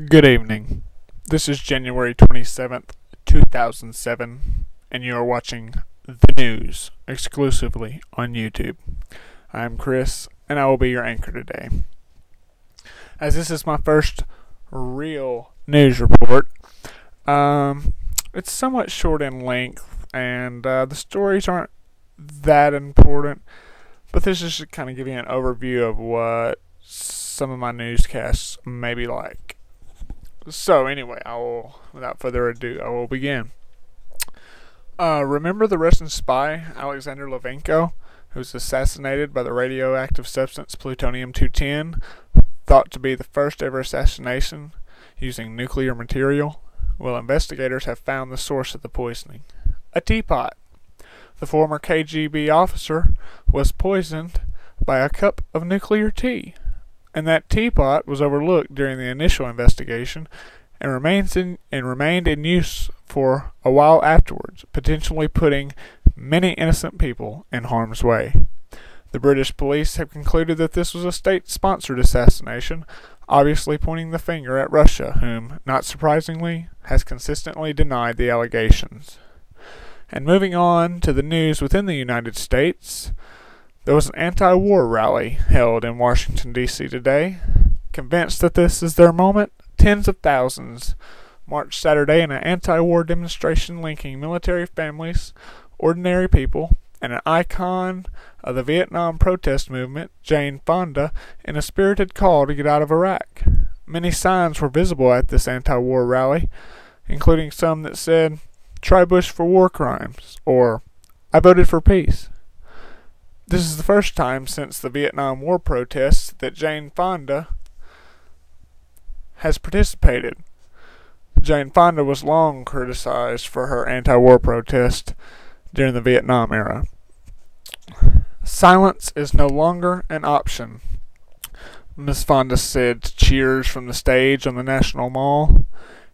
Good evening. This is January 27th, 2007, and you are watching The News exclusively on YouTube. I am Chris, and I will be your anchor today. As this is my first real news report, it's somewhat short in length, and the stories aren't that important, but this is just kind of giving you an overview of what some of my newscasts may be like. So anyway, without further ado, I will begin. Remember the Russian spy, Alexander Litvinenko, who was assassinated by the radioactive substance plutonium-210, thought to be the first ever assassination using nuclear material? Well, investigators have found the source of the poisoning. A teapot. The former KGB officer was poisoned by a cup of nuclear tea, and that teapot was overlooked during the initial investigation and remained in use for a while afterwards, potentially putting many innocent people in harm's way. The British police have concluded that this was a state-sponsored assassination, obviously pointing the finger at Russia, whom, not surprisingly, has consistently denied the allegations. And moving on to the news within the United States, there was an anti-war rally held in Washington, D.C. today. Convinced that this is their moment, tens of thousands marched Saturday in an anti-war demonstration linking military families, ordinary people, and an icon of the Vietnam protest movement, Jane Fonda, in a spirited call to get out of Iraq. Many signs were visible at this anti-war rally, including some that said, "Try Bush for war crimes," or "I voted for peace." This is the first time since the Vietnam War protests that Jane Fonda has participated. Jane Fonda was long criticized for her anti-war protest during the Vietnam era. Silence is no longer an option, Ms. Fonda said to cheers from the stage on the National Mall.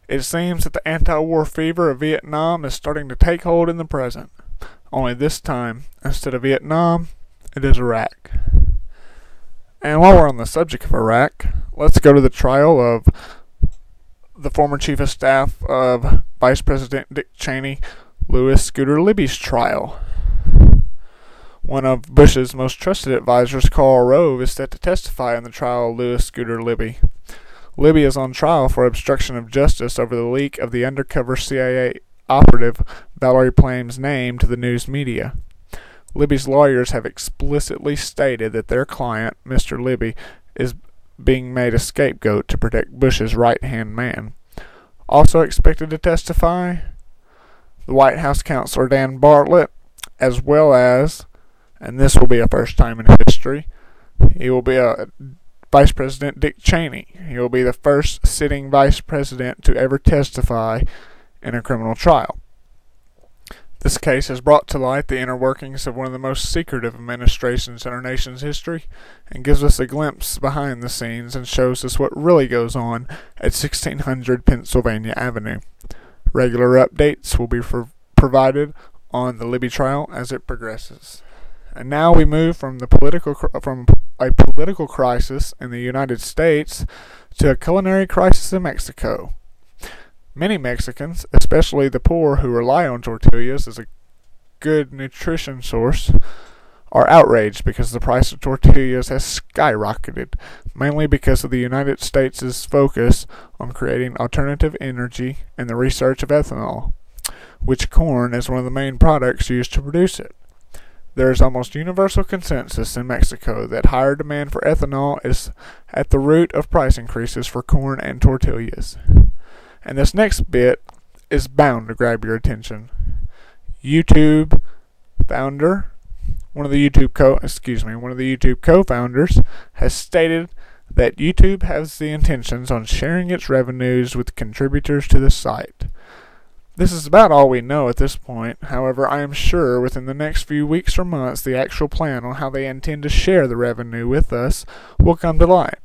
It seems that the anti-war fever of Vietnam is starting to take hold in the present. Only this time, instead of Vietnam, it is Iraq. And while we're on the subject of Iraq, let's go to the trial of the former Chief of Staff of Vice President Dick Cheney, Louis Scooter Libby's trial. One of Bush's most trusted advisors, Karl Rove, is set to testify in the trial of Louis Scooter Libby. Libby is on trial for obstruction of justice over the leak of the undercover CIA operative Valerie Plame's name to the news media. Libby's lawyers have explicitly stated that their client, Mr. Libby, is being made a scapegoat to protect Bush's right-hand man. Also expected to testify, the White House counselor Dan Bartlett, as well as, and this will be a first time in history, he will be Vice President Dick Cheney. He will be the first sitting vice president to ever testify in a criminal trial. This case has brought to light the inner workings of one of the most secretive administrations in our nation's history and gives us a glimpse behind the scenes and shows us what really goes on at 1600 Pennsylvania Avenue. Regular updates will be provided on the Libby trial as it progresses. And now we move from a political crisis in the United States to a culinary crisis in Mexico. Many Mexicans, especially the poor who rely on tortillas as a good nutrition source, are outraged because the price of tortillas has skyrocketed, mainly because of the United States' focus on creating alternative energy and the research of ethanol, which corn is one of the main products used to produce it. There is almost universal consensus in Mexico that higher demand for ethanol is at the root of price increases for corn and tortillas. And this next bit is bound to grab your attention. YouTube founder, one of the YouTube co-founders has stated that YouTube has the intentions on sharing its revenues with contributors to the site. This is about all we know at this point. However, I am sure within the next few weeks or months the actual plan on how they intend to share the revenue with us will come to light.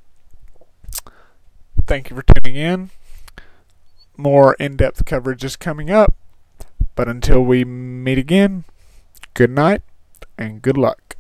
Thank you for tuning in. More in-depth coverage is coming up, but until we meet again, good night and good luck.